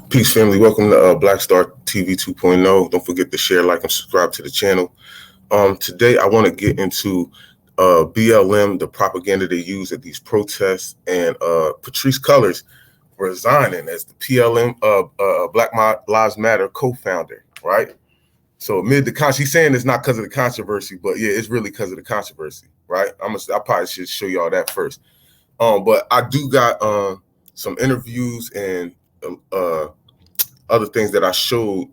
Peace, family. Welcome to Black Star TV 2.0. Don't forget to share, like, and subscribe to the channel. Today, I want to get into BLM, the propaganda they use at these protests, and Patrisse Cullors resigning as the PLM, Black Lives Matter co-founder, right? So amid the she's saying it's not because of the controversy, but yeah, it's really because of the controversy, right? I probably should show y'all that first. But I do got some interviews and other things that I showed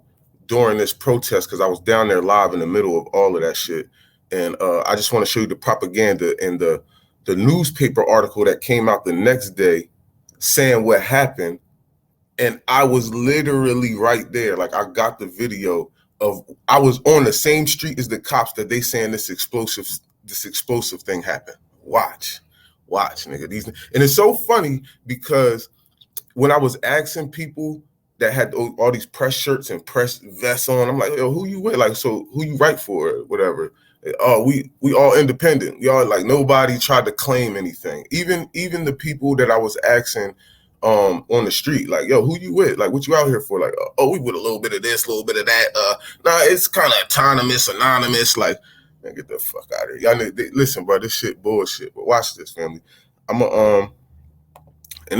during this protest, because I was down there live in the middle of all of that shit. And I just want to show you the propaganda and the newspaper article that came out the next day saying what happened. And I was literally right there. Like, I got the video of, I was on the same street as the cops that they saying this explosive thing happened. Watch, nigga. And it's so funny because when I was asking people that had all these press shirts and press vests on, I'm like, yo, who you with? Like, so who you write for? Whatever. Oh, we all independent. We all, like, nobody tried to claim anything. Even the people that I was asking on the street, like, yo, who you with? Like, what you out here for? Like, oh, we with a little bit of this, a little bit of that. Nah, it's kind of anonymous. Like, man, get the fuck out of here. Y'all listen, bro, this shit bullshit. But watch this, family. And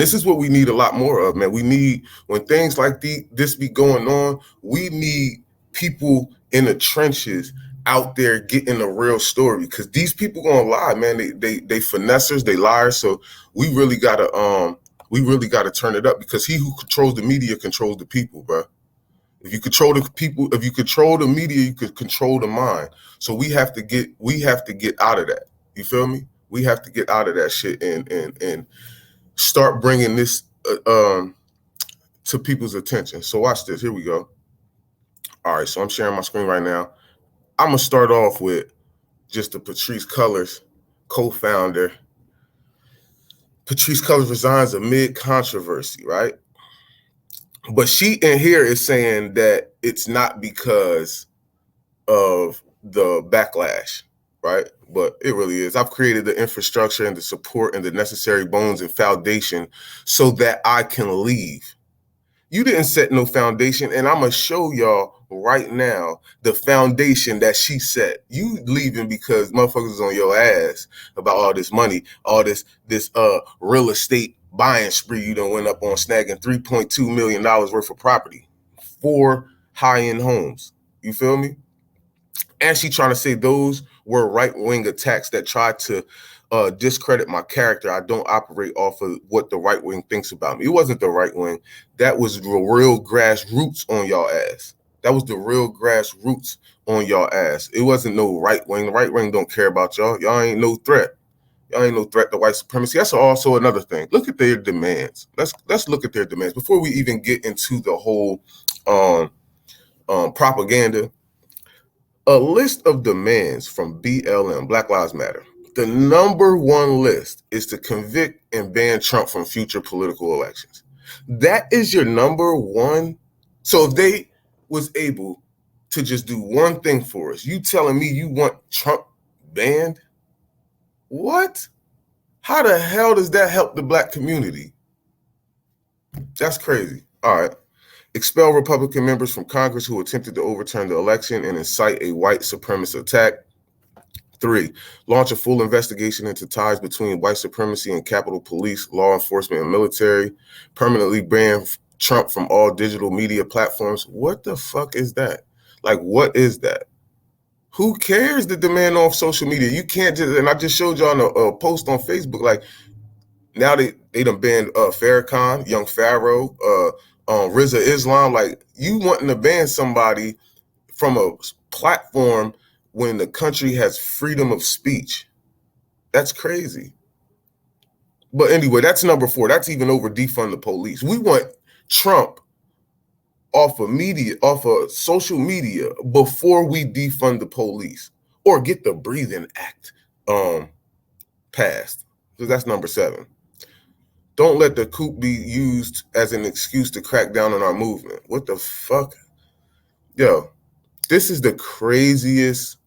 this is what we need a lot more of, man. We need, when things like this be going on, we need people in the trenches out there getting the real story, because these people gonna lie, man. They finessers, they liars. So we really gotta turn it up, because he who controls the media controls the people, bro. If you control the people, if you control the media, you could control the mind. So we have to get out of that. You feel me? We have to get out of that shit and start bringing this to people's attention. So watch this. Here we go. All right, so I'm sharing my screen right now. I'm gonna start off with just the Patrisse Cullors co-founder. Patrisse Cullors resigns amid controversy, right? But she in here is saying that it's not because of the backlash, right? But it really is. I've created the infrastructure and the support and the necessary bones and foundation so that I can leave. You didn't set no foundation, and I'm gonna show y'all right now the foundation that she set. You leaving because motherfuckers is on your ass about all this money, all this real estate buying spree you done went up on, snagging $3.2 million worth of property, 4 high-end homes. You feel me? And she trying to say those were right-wing attacks that tried to discredit my character. I don't operate off of what the right wing thinks about me. It wasn't the right wing. That was the real grassroots on y'all ass. That was the real grassroots on y'all ass. It wasn't no right wing. The right wing don't care about y'all. Y'all ain't no threat. Y'all ain't no threat to white supremacy. That's also another thing. Look at their demands. Let's look at their demands before we even get into the whole propaganda. A list of demands from BLM, Black Lives Matter. The number one list is to convict and ban Trump from future political elections. That is your number one. So if they was able to just do one thing for us, you telling me you want Trump banned? What? How the hell does that help the black community? That's crazy. All right. Expel Republican members from Congress who attempted to overturn the election and incite a white supremacist attack. 3, launch a full investigation into ties between white supremacy and Capitol Police, law enforcement, and military. Permanently ban Trump from all digital media platforms. What the fuck is that? Like, what is that? Who cares the demand off social media? You can't just, and I just showed y'all a post on Facebook, like, now they done banned Farrakhan, Young Pharaoh, Rizza Islam. Like, you wanting to ban somebody from a platform when the country has freedom of speech. That's crazy. But anyway, that's number 4. That's even over defund the police. We want Trump off of social media before we defund the police or get the Breathing Act passed. So that's number 7. Don't let the coup be used as an excuse to crack down on our movement. What the fuck? Yo, This is the craziest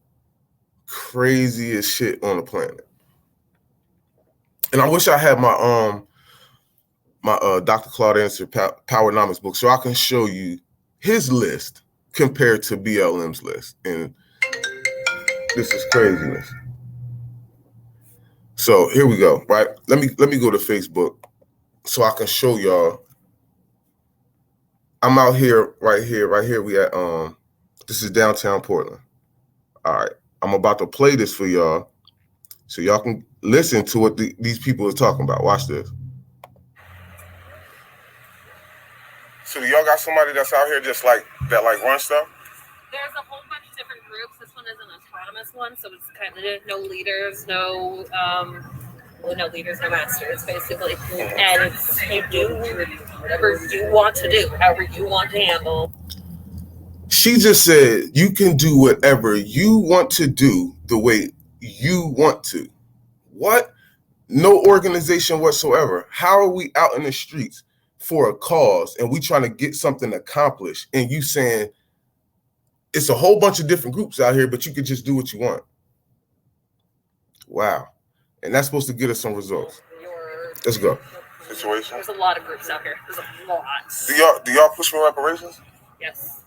shit on the planet. And I wish I had my Dr. Claude Anderson Powernomics book so I can show you his list compared to BLM's list. And this is craziness. So here we go, right? Let me go to Facebook so I can show y'all. I'm out here, right here. We at this is downtown Portland. All right, I'm about to play this for y'all so y'all can listen to what these people are talking about. Watch this. So do y'all got somebody that's out here just like that, like run stuff? There's a whole bunch of different groups. This one is an autonomous one, so it's kind of no leaders, no leaders, no masters, basically. And it's you do whatever you want to do, however you want to handle. She just said you can do whatever you want to do the way you want to. What? No organization whatsoever. How are we out in the streets for a cause and we trying to get something accomplished and you saying it's a whole bunch of different groups out here, but you can just do what you want? Wow. And that's supposed to get us some results. Let's go. Situation. There's a lot of groups out here. There's a lot. Do y'all push for reparations? Yes.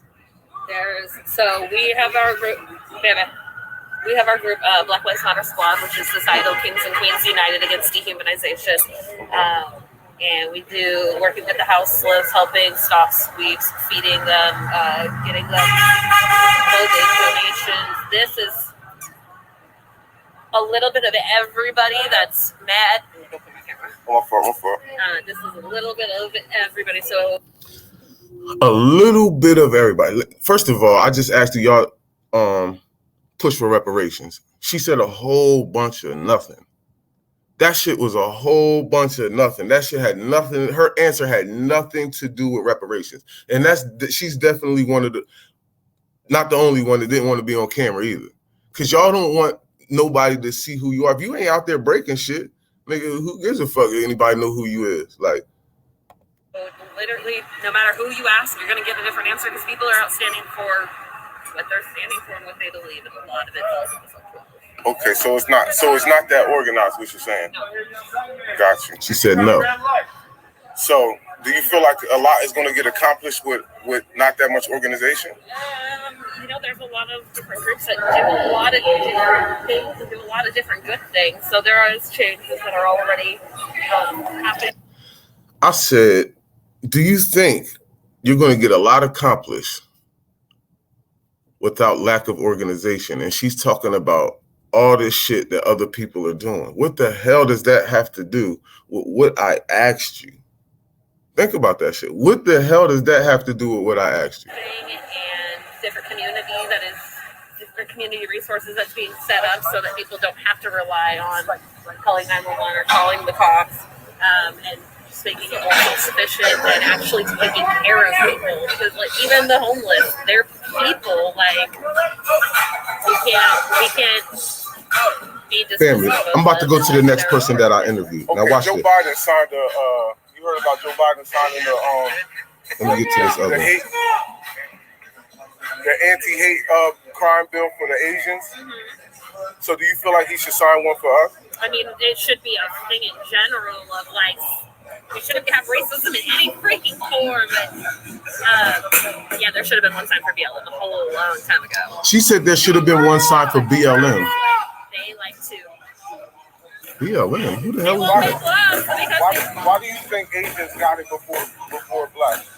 So we have our group. We have our group, Black Lives Matter Squad, which is Societal Kings and Queens United Against Dehumanization. And we do working with the houseless, helping stop sweeps, feeding them, getting them clothing donations. This is a little bit of everybody that's mad. This is a little bit of everybody. So a little bit of everybody. First of all, I just asked y'all push for reparations. She said a whole bunch of nothing. That shit was a whole bunch of nothing. That shit had nothing. Her answer had nothing to do with reparations. And she's definitely one of the, not the only one that didn't want to be on camera either. Because y'all don't want nobody to see who you are. If you ain't out there breaking shit, nigga, who gives a fuck if anybody know who you is? Like, literally, no matter who you ask, you're going to get a different answer because people are outstanding for what they're standing for and what they believe, and a lot of it falls into something. Okay, so it's not that organized, what you're saying. No. Got you. She said no. So do you feel like a lot is going to get accomplished with not that much organization? There's a lot of different groups that do a lot of different things and do a lot of different good things. So there is changes that are already happening. I said, do you think you're going to get a lot accomplished without lack of organization? And she's talking about all this shit that other people are doing. What the hell does that have to do with what I asked you? Think about that shit. What the hell does that have to do with what I asked you? And different community resources that's being set up so that people don't have to rely on calling 911 or calling the cops, and just making it more self-sufficient and actually taking care of people. Because even the homeless, they're people. We can't be family. I'm about to go to the next person that I interviewed. Okay, now watch Joe Biden signed you heard about Joe Biden signing let me get to this other the anti-hate crime bill for the Asians. Mm-hmm. So do you feel like he should sign one for us? I mean, it should be a thing in general of we shouldn't have racism in any freaking form. But there should have been one sign for BLM a whole long time ago. She said there should have been one sign for BLM. They like to. BLM? Who the hell is that? Why do you think Asians got it before blacks?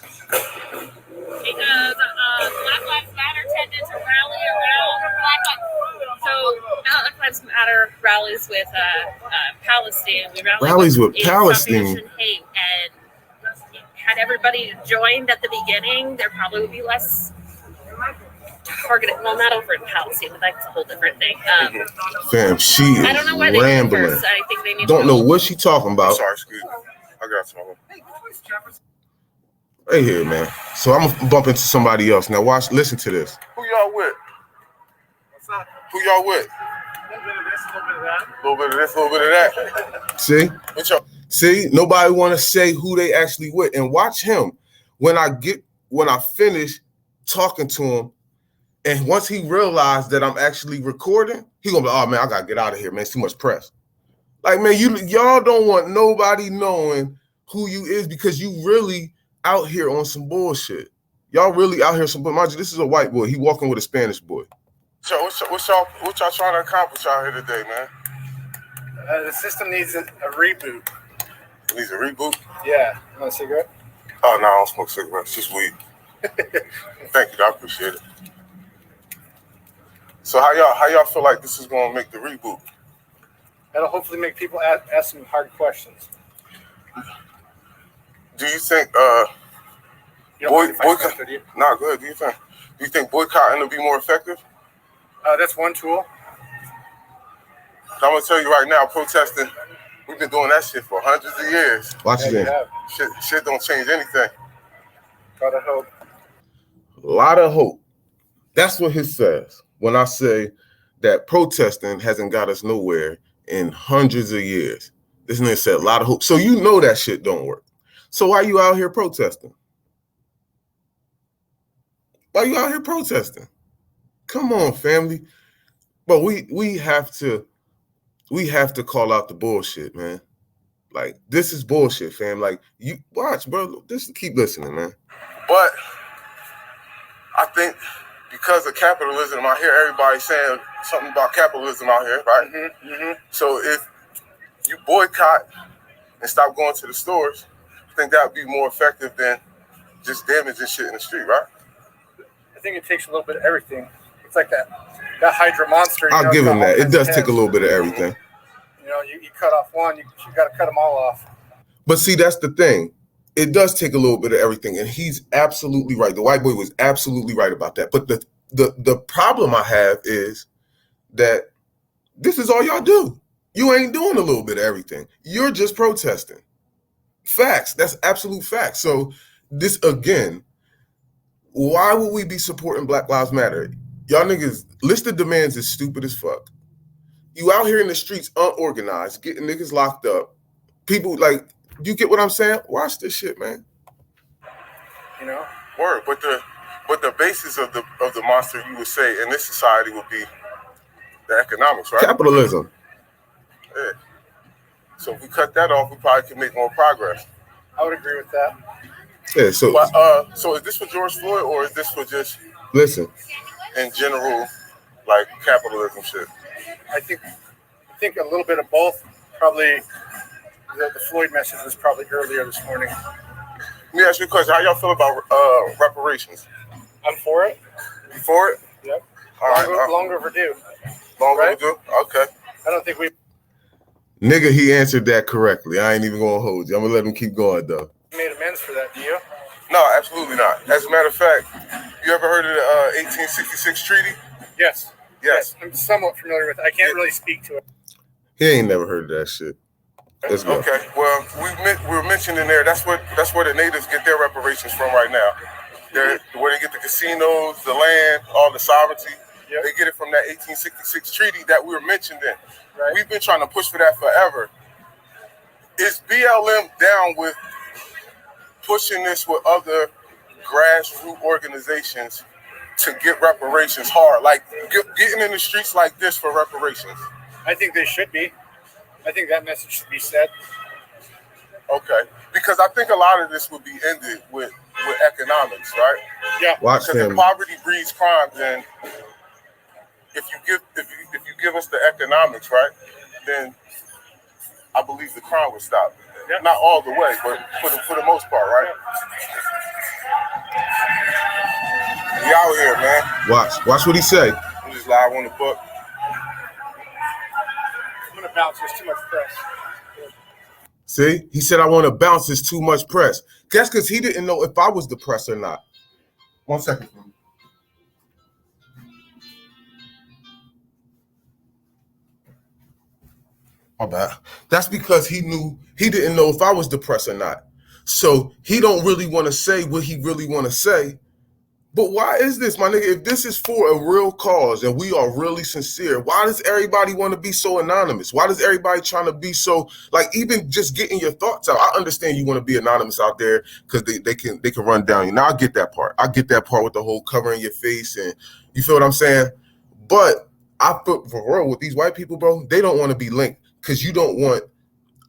Because Black Lives Matter tended to rally around Black Lives Matter rallies with Palestine. We rallies with Palestine. Hate, and had everybody joined at the beginning, there probably would be less targeted. Well, not over in Palestine, but that's a whole different thing. Fam, she is I don't know why rambling. I think they need don't know what she talking about. Sorry, excuse me. I got something. Right here, man. So I'm gonna bump into somebody else. Now listen to this. Who y'all with? What's up? Who y'all with? A little bit of this, a little bit of that. A little bit of this, a little bit of that. See? See, nobody want to say who they actually with. And watch him. When I finish talking to him, And once he realized that I'm actually recording, he gonna be like, oh man, I gotta get out of here, man. It's too much press. Like, man, y'all don't want nobody knowing who you is because you really out here on some bullshit. Y'all really out here some bullshit. Mind you, this is a white boy. He walking with a Spanish boy. So what y'all trying to accomplish out here today, man? The system needs a reboot. It needs a reboot? Yeah. You want a cigarette? Oh, no, I don't smoke cigarettes. Just weed. Thank you, I appreciate it. So how y'all feel like this is going to make the reboot? That'll hopefully make people ask some hard questions. Do you think You don't mind if I boycott? question you? Nah, go ahead. Do you think boycotting will be more effective? That's one tool. I'm gonna tell you right now, protesting. We've been doing that shit for hundreds of years. Watch Yeah, it you in. have. Shit don't change anything. Gotta hope. A lot of hope. That's what he says when I say that protesting hasn't got us nowhere in hundreds of years. This nigga said a lot of hope. So you know that shit don't work. So why you out here protesting? Why you out here protesting? Come on, family. But we have to call out the bullshit, man. Like, this is bullshit, fam. Like, you watch, bro. Just keep listening, man. But I think because of capitalism, I hear everybody saying something about capitalism out here, right? Mm-hmm, mm-hmm. So if you boycott and stop going to the stores, I think that would be more effective than just damaging shit in the street, right? I think it takes a little bit of everything. It's like that Hydra monster. You I'll know, give got him all that. It kinds does of take a heads. little bit of everything. You know, you cut off one, you got to cut them all off. But see, that's the thing. It does take a little bit of everything, and he's absolutely right. The white boy was absolutely right about that. But the problem I have is that this is all y'all do. You ain't doing a little bit of everything. You're just protesting. Facts. That's absolute facts. So this, again, why would we be supporting Black Lives Matter? Y'all niggas, list of demands is stupid as fuck. You out here in the streets unorganized, getting niggas locked up. People, like, you get what I'm saying? Watch this shit, man. You know? Word, but the basis of the monster, you would say, in this society would be the economics, right? Capitalism. Yeah. So if we cut that off, we probably can make more progress. I would agree with that. Yeah, so But so is this for George Floyd or is this for just listen. in general, like capitalism shit? I think a little bit of both. Probably the Floyd message was probably earlier this morning. Let me ask you a question. How y'all feel about reparations? I'm for it. You for it? Yep. All right. Long overdue. Long right? overdue? Okay. I don't think we. Nigga, he answered that correctly. I ain't even gonna hold you. I'm gonna let him keep going though. Made amends for that, do you? No, absolutely not. As a matter of fact, you ever heard of the 1866 treaty? Yes. Yes. I'm somewhat familiar with it. I can't really speak to it. He ain't never heard of that shit. Let's go. Okay. Well, we were mentioning there. That's where the natives get their reparations from right now. They're where they get the casinos, the land, all the sovereignty. Yep. They get it from that 1866 treaty that we were mentioned in. Right. We've been trying to push for that forever. Is BLM down with pushing this with other grassroots organizations to get reparations hard? Like getting in the streets like this for reparations? I think they should be. I think that message should be said. Okay. Because I think a lot of this would be ended with economics, right? Yeah. Watch Because if him. poverty breeds crime, then if you give us the economics, right, then I believe the crime would stop. Yeah. Not all the way, but for the most part, right? We out here, man. Watch what he say. We just live on the book. I'm gonna bounce. There's too much press. See, he said I want to bounce. It's too much press. That's because he didn't know if I was the press or not. 1 second. My bad. That's because he didn't know if I was depressed or not. So he don't really want to say what he really want to say But why is this, my nigga? If this is for a real cause and we are really sincere, why does everybody want to be so anonymous? Why does everybody trying to be so, like, even just getting your thoughts out? I understand you want to be anonymous out there because they can run down you. Now I get that part. I get that part with the whole covering your face, and you feel what I'm saying? But I put for real with these white people, bro, they don't want to be linked because you don't want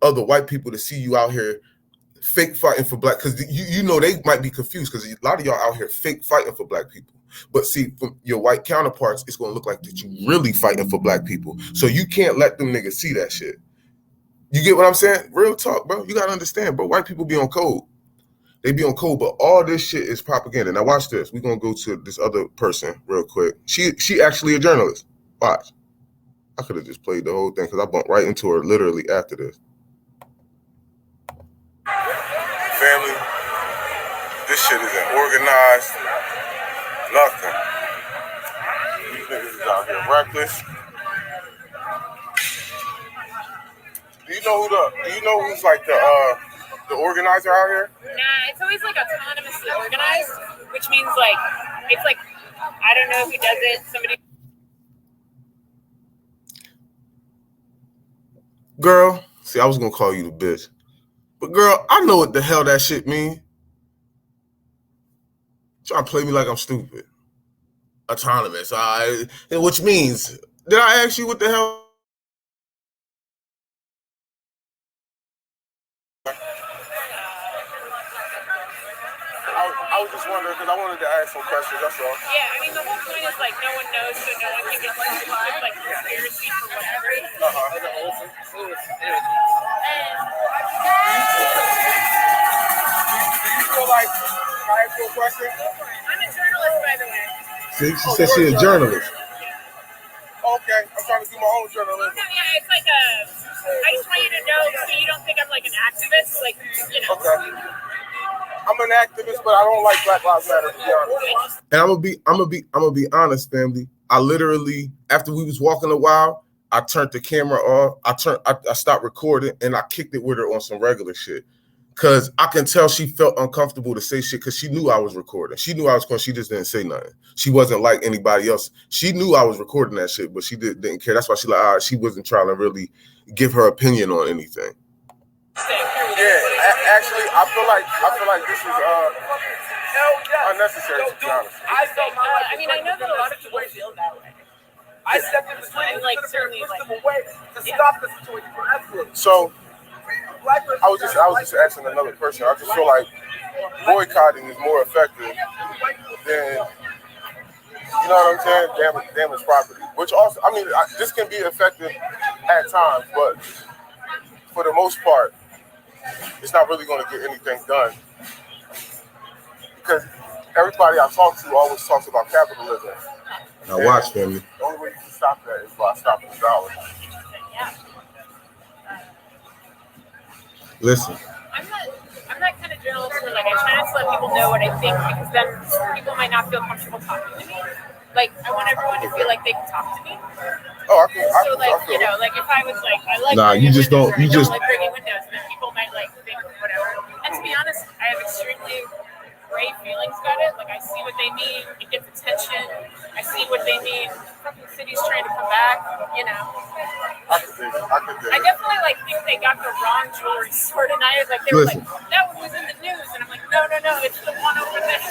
other white people to see you out here fake fighting for black, because you know they might be confused because a lot of y'all out here fake fighting for black people. But see, from your white counterparts, it's gonna look like that you really fighting for black people. So you can't let them niggas see that shit. You get what I'm saying? Real talk, bro. You gotta understand, bro. White people be on code. They be on code, but all this shit is propaganda. Now watch this. We're gonna go to this other person real quick. She actually a journalist. Watch. I could have just played the whole thing because I bumped right into her literally after this. Family, this shit isn't organized. Nothing. These niggas is out here reckless. Do you know who's like the organizer out here? Nah, it's always like autonomously organized, which means like it's like I don't know who does it. Somebody. Girl, see, I was gonna call you the bitch. But girl, I know what the hell that shit mean. Trying to play me like I'm stupid. Autonomous, which means, did I ask you what the hell? I was just wondering because I wanted to ask some questions. That's all. Yeah, I mean the whole point is like no one knows, so no one can get into like conspiracy for whatever. Do you feel like I asked you a question? I'm a journalist, by the way. See, she said she a journalist. Okay, I'm trying to do my own journalism. Yeah, it's like I just want you to know so you don't think I'm like an activist, like you know. Okay. I'm an activist, but I don't like Black Lives Matter, to be honest. And I'm gonna be honest, family. I literally, after we was walking a while, I turned the camera off. I stopped recording and I kicked it with her on some regular shit. Cause I can tell she felt uncomfortable to say shit because she knew I was recording. She knew I was recording. She just didn't say nothing. She wasn't like anybody else. She knew I was recording that shit, but she didn't care. That's why she wasn't trying to really give her opinion on anything. Yeah, actually, I feel like this is unnecessary, to be honest. I mean, I know that a lot of people feel that way. I stepped in between, like certainly, like to stop the situation. So, I was just asking another person. I just feel like boycotting is more effective than, you know what I'm saying, damage property. Which also, I mean, this can be effective at times, but for the most part, it's not really going to get anything done. Because everybody I talk to always talks about capitalism. Now watch, family. The only way you can stop that is by stopping the dollar. Yeah. Listen. I'm that kind of journalist where like I try not to let people know what I think because then people might not feel comfortable talking to me. Like I want everyone to feel like they can talk to me. Oh, I feel you know, like if I was like I like you just don't like bringing windows, then people might like think whatever. And to be honest, I have extremely great feelings about it. Like I see what they mean, it gets attention. I see what they mean. Fucking city's trying to come back, you know. I could dig it. I definitely like think they got the wrong jewelry store tonight. Like they were like, that one was in the news, and I'm like, no, it's the one over there.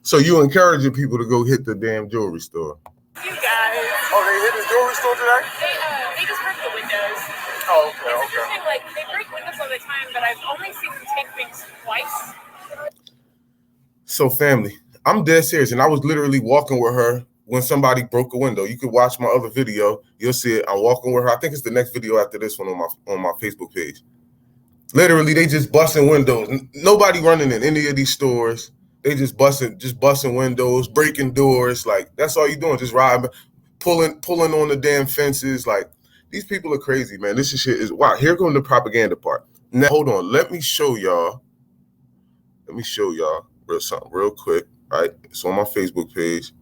So you encouraging people to go hit the damn jewelry store? You guys. Oh, they hit the jewelry store today? They just break the windows. Oh, okay. Interesting, like they break windows all the time, but I've only seen them take things twice. So family, I'm dead serious, and I was literally walking with her when somebody broke a window. You could watch my other video. You'll see it. I'm walking with her. I think it's the next video after this one on my Facebook page. Literally, they just busting windows. Nobody running in any of these stores. They just busting windows, breaking doors. Like that's all you doing, just riding, pulling on the damn fences. Like these people are crazy, man. This shit is wow. Here comes the propaganda part. Now hold on. Let me show y'all something real quick. All right, it's on my Facebook page.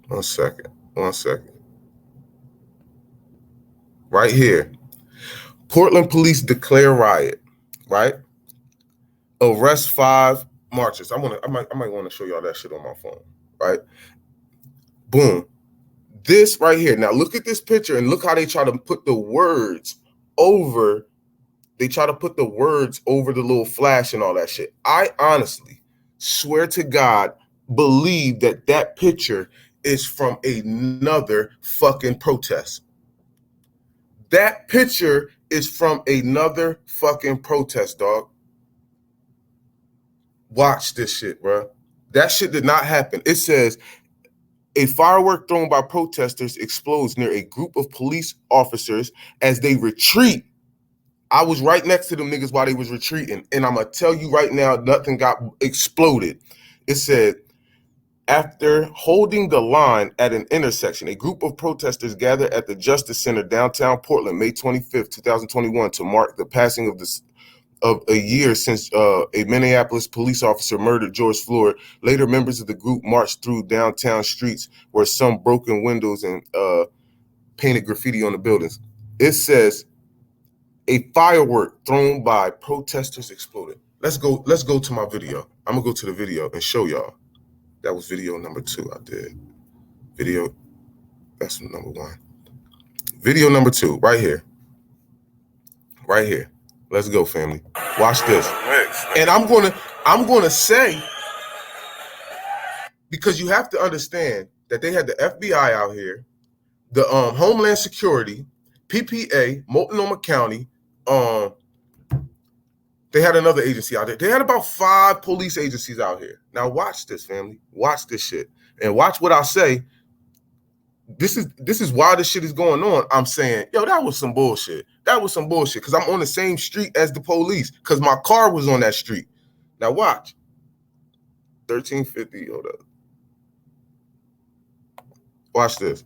One second. Right here. Portland police declare riot, right? Arrest 5 marches. I might want to show y'all that shit on my phone, right? Boom. This right here. Now look at this picture and look how they try to put the words over. They try to put the words over the little flash and all that shit. I honestly swear to God, believe that that picture is from another fucking protest. That picture is from another fucking protest, dog. Watch this shit, bro. That shit did not happen. It says, a firework thrown by protesters explodes near a group of police officers as they retreat. I was right next to them niggas while they was retreating. And I'm going to tell you right now, nothing got exploded. It said, after holding the line at an intersection, a group of protesters gathered at the Justice Center downtown Portland, May 25th, 2021, to mark the passing of a year since a Minneapolis police officer murdered George Floyd. Later, members of the group marched through downtown streets where some broken windows and painted graffiti on the buildings. It says, a firework thrown by protesters exploded. Let's go to my video. I'm gonna go to the video and show y'all. That was video number 2 I did. Video, that's number 1. Video number 2, right here. Right here. Let's go, family. Watch this. And I'm gonna say, because you have to understand that they had the FBI out here, the Homeland Security, PPA, Multnomah County, they had another agency out there. They had about 5 police agencies out here. Now watch this, family. Watch this shit. And watch what I say. This is why this shit is going on. I'm saying, yo, that was some bullshit. That was some bullshit. Because I'm on the same street as the police. Because my car was on that street. Now watch. 1350. Hold up. Watch this.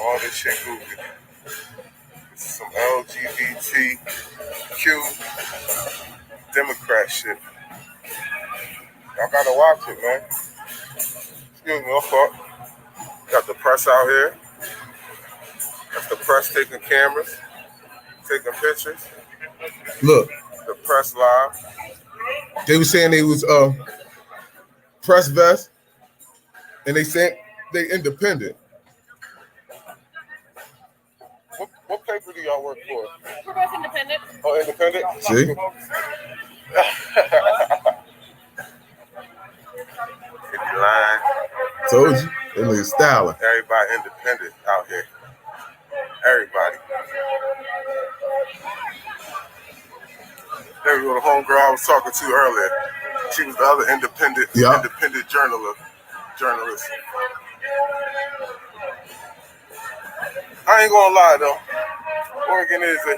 All this shit moving. This is some LGBTQ Democrat shit. Y'all gotta watch it, man. Excuse me, my fault. Got the press out here. That's the press taking cameras, taking pictures. Look. The press live. They were saying they was press vest, and they said they independent. What paper do y'all work for? We're both independent. Oh, independent? See? If you lying. Told you. They niggas styling. Everybody independent out here. Everybody. There we go, the homegirl I was talking to earlier. She was the other independent journalist. I ain't gonna lie though. Oregon is a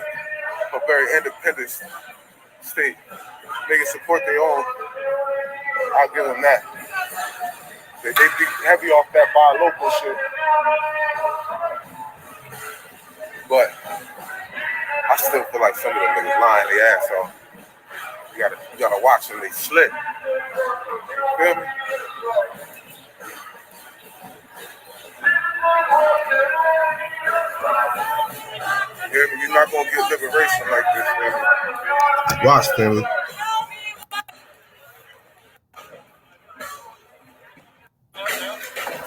very independent state. They can support their own. I'll give them that. They be heavy off that buy local shit. But I still feel like some of them niggas lying their ass off. You gotta watch them, they slick. Feel me? You're not gonna get liberation like this, baby. Watch, family.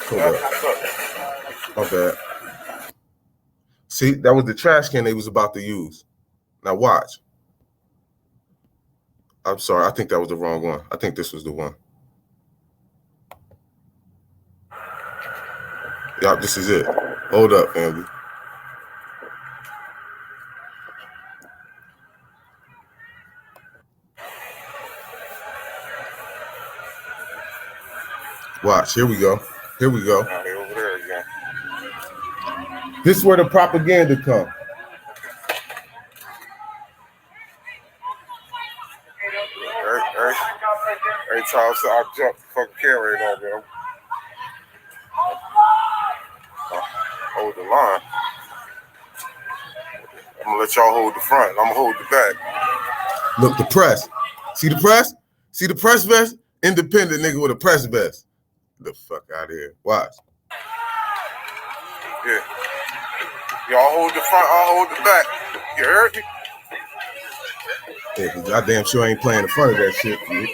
Hold up. My bad. See, that was the trash can they was about to use. Now watch. I'm sorry, I think that was the wrong one. I think this was the one. Yup, this is it. Hold up, family. Watch, here we go. Here we go. Now they over there again. This is where the propaganda come. Every time so I jump, fucking camera ain't on there. Hold the line. I'm gonna let y'all hold the front. I'm gonna hold the back. Look, the press. See the press? See the press vest? Independent nigga with a press vest. The fuck out of here. Watch. Yeah. Y'all hold the front, I'll hold the back. You heard me? Yeah, 'cause goddamn sure I ain't playing the front of that shit. Dude.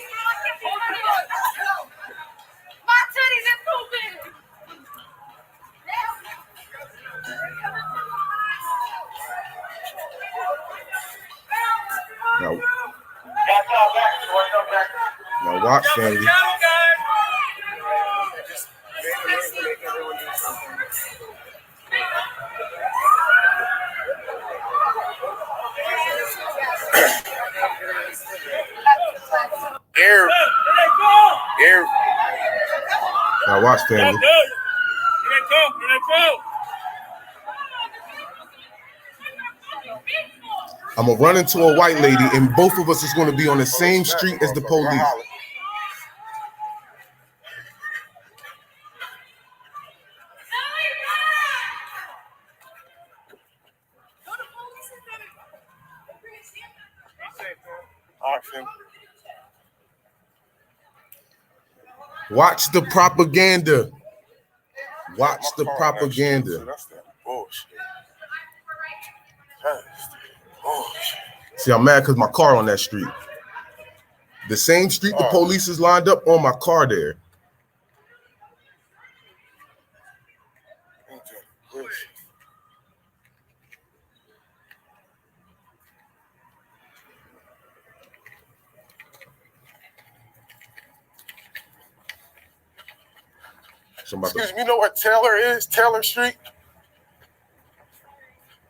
Now watch, family. Air. Now watch, family. I'm gonna run into a white lady, and both of us is gonna be on the same street as the police. Watch the propaganda. Watch the propaganda. That's that bullshit. That's that bullshit. See, I'm mad because my car on that street. The same street the police is lined up on, my car there. Excuse me, you know what Taylor is? Taylor Street?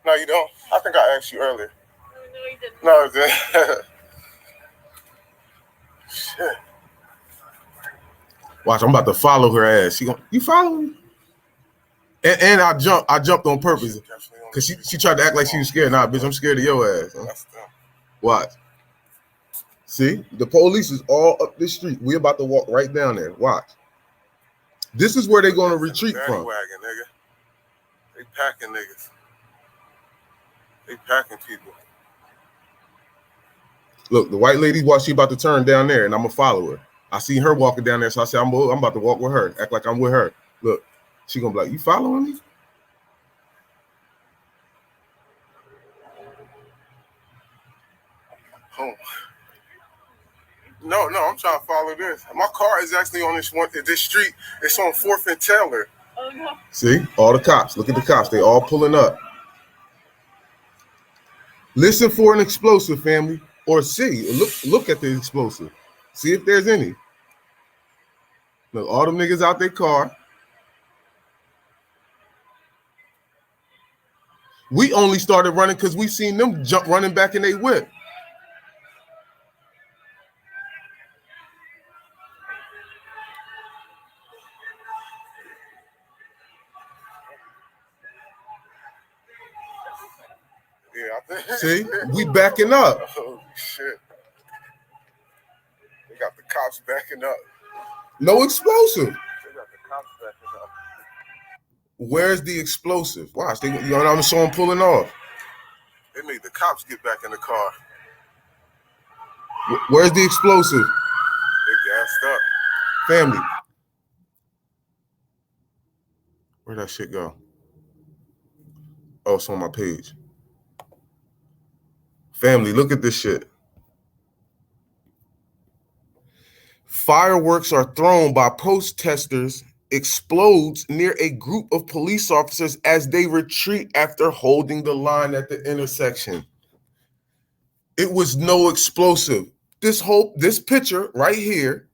No, you don't? I think I asked you earlier. No, you didn't. No, it didn't. Shit. Watch, I'm about to follow her ass. She gonna, you follow me? And I jumped on purpose. Because she tried to act like she was scared. Nah, bitch, I'm scared of your ass. Huh? Watch. See? The police is all up this street. We're about to walk right down there. Watch. This is where they're going to retreat from. Wagon, nigga. They packing niggas. They packing people. Look, the white lady, while she about to turn down there, and I'm going to follow her. I see her walking down there, so I said, I'm about to walk with her. Act like I'm with her. Look, she going to be like, you following me? Oh. No, I'm trying to follow this. My car is actually on this street. It's on 4th and Taylor. Oh, no. See? All the cops. Look at the cops. They all pulling up. Listen for an explosive, family. Or see. Look at the explosive. See if there's any. Look, all them niggas out their car. We only started running because we seen them jump running back in their whip. See, we backing up. Oh shit! They got the cops backing up. No explosive. They got the cops backing up. Where's the explosive? Watch, you know, I'm showing them pulling off. They made the cops get back in the car. Where's the explosive? They gassed up. Family. Where'd that shit go? Oh, it's on my page. Family, look at this shit. Fireworks are thrown by protesters, explodes near a group of police officers as they retreat after holding the line at the intersection. It was no explosive. This picture right here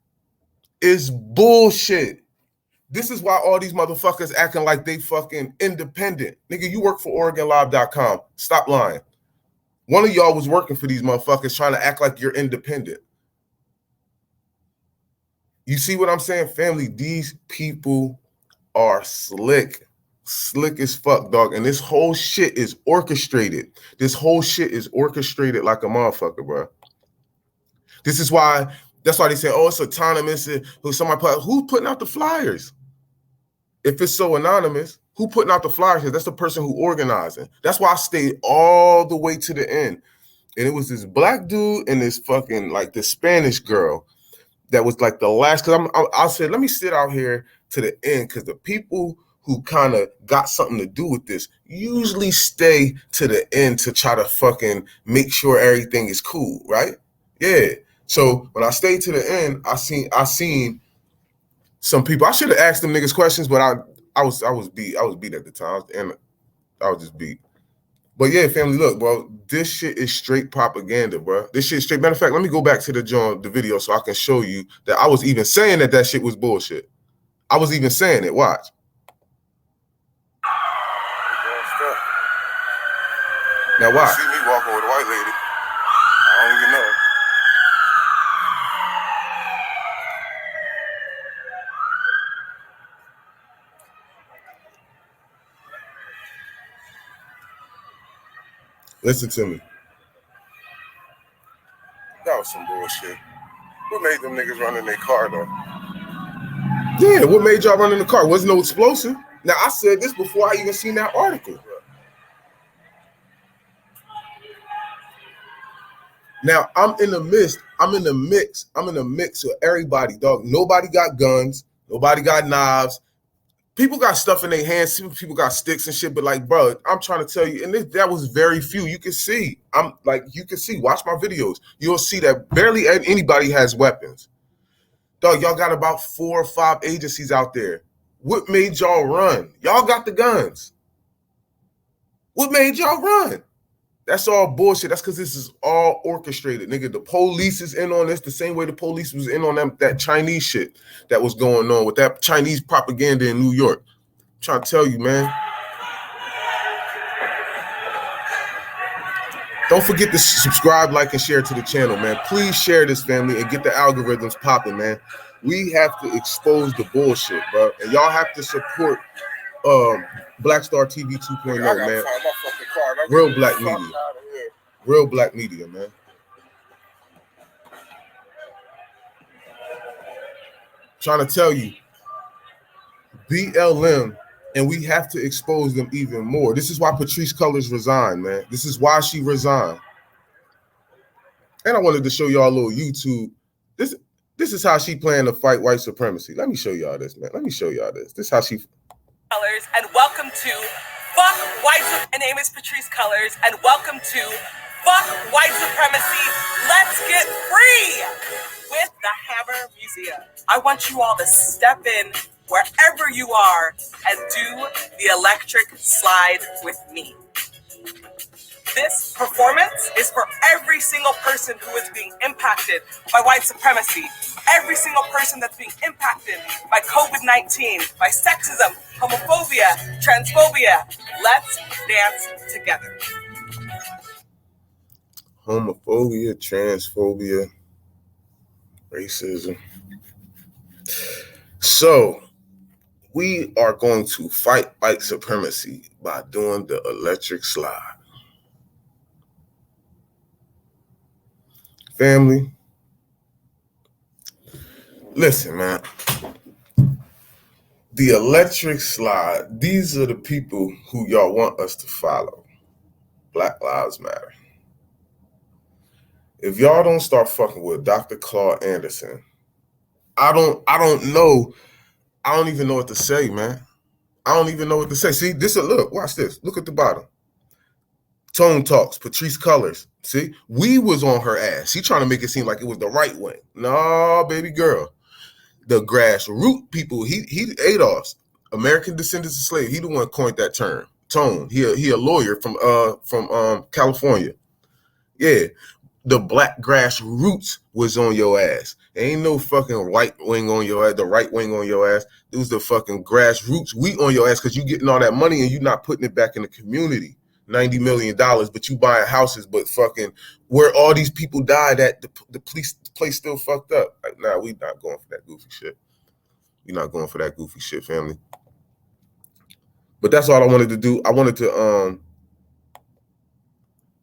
is bullshit. This is why all these motherfuckers acting like they fucking independent. Nigga, you work for OregonLive.com. Stop lying. One of y'all was working for these motherfuckers trying to act like you're independent. You see what I'm saying, family? These people are slick as fuck, dog. And this whole shit is orchestrated. This whole shit is orchestrated like a motherfucker, bro. This is why, that's why they say, oh, it's autonomous. Who's putting out the flyers? If it's so anonymous, who putting out the flyers? Because that's the person who organizing. That's why I stayed all the way to the end. And it was this black dude and this fucking, like, this Spanish girl that was like the last, because I said, let me sit out here to the end, because the people who kind of got something to do with this usually stay to the end to try to fucking make sure everything is cool, right? Yeah. So when I stayed to the end, I seen some people. I should have asked them niggas questions, but I was beat at the time, and I was just beat. But yeah, family, look, bro, this shit is straight propaganda, bro. This shit is straight. Matter of fact, let me go back to the video so I can show you that I was even saying that shit was bullshit. I was even saying it. Watch. Now watch. See me walking with a white lady. I don't even know. Listen to me. That was some bullshit. What made them niggas run in their car though? Yeah, what made y'all run in the car? Wasn't no explosive. Now I said this before I even seen that article. Now I'm in the mix with everybody, dog. Nobody got guns, nobody got knives. People got stuff in their hands. People got sticks and shit. But like, bro, I'm trying to tell you, and that was very few. You can see. Watch my videos. You'll see that barely anybody has weapons. Dog, y'all got about 4 or 5 agencies out there. What made y'all run? Y'all got the guns. What made y'all run? That's all bullshit. That's because this is all orchestrated, nigga. The police is in on this the same way the police was in on that Chinese shit that was going on with that Chinese propaganda in New York. I'm trying to tell you, man. Don't forget to subscribe, like, and share to the channel, man. Please share this, family, and get the algorithms popping, man. We have to expose the bullshit, bro. And y'all have to support Black Star TV 2.0, man. Real black media. Real black media, man. Trying to tell you, BLM, and we have to expose them even more. This is why Patrisse Cullors resigned, man. This is why she resigned. And I wanted to show y'all a little YouTube. This is how she planned to fight white supremacy. Let me show y'all this, man. Let me show y'all this. This is how she... Cullors, and welcome to Fuck White Supremacy. My name is Patrisse Cullors, and welcome to Fuck White Supremacy. Let's get free with the Hammer Museum. I want you all to step in wherever you are and do the electric slide with me. This performance is for every single person who is being impacted by white supremacy, every single person that's being impacted by COVID-19, by sexism, homophobia, transphobia. Let's dance together. Homophobia, transphobia, racism. So we are going to fight white supremacy by doing the electric slide. Family, listen, man. The electric slide, these are the people who y'all want us to follow. Black Lives Matter. If y'all don't start fucking with Dr. Claude Anderson, I don't know. I don't even know what to say, man. I don't even know what to say. See, look, watch this. Look at the bottom. Tone Talks, Patrisse Cullors. See, we was on her ass. She trying to make it seem like it was the right wing. No, baby girl. The grassroots people, he Adolph's American descendants of slaves. He the one coined that term. Tone. He a lawyer from California. Yeah. The black grassroots was on your ass. Ain't no fucking right wing on your ass, the right wing on your ass. It was the fucking grassroots. We on your ass because you getting all that money and you not putting it back in the community. $90 million, but you buying houses, but fucking where all these people died at, the place still fucked up. Like, nah, we not going for that goofy shit. We not going for that goofy shit, family. But that's all I wanted to do. I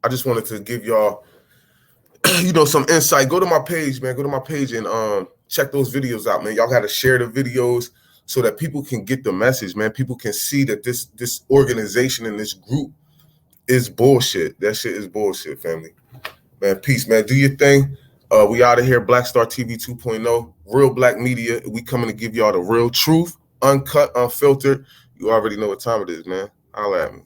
just wanted to give y'all, some insight. Go to my page, man. Go to my page and check those videos out, man. Y'all got to share the videos so that people can get the message, man. People can see that this organization and this group is bullshit. That shit is bullshit, family. Man, peace, man. Do your thing. We out of here. Black Star TV 2.0. Real black media. We coming to give y'all the real truth, uncut, unfiltered. You already know what time it is, man. Holla at me.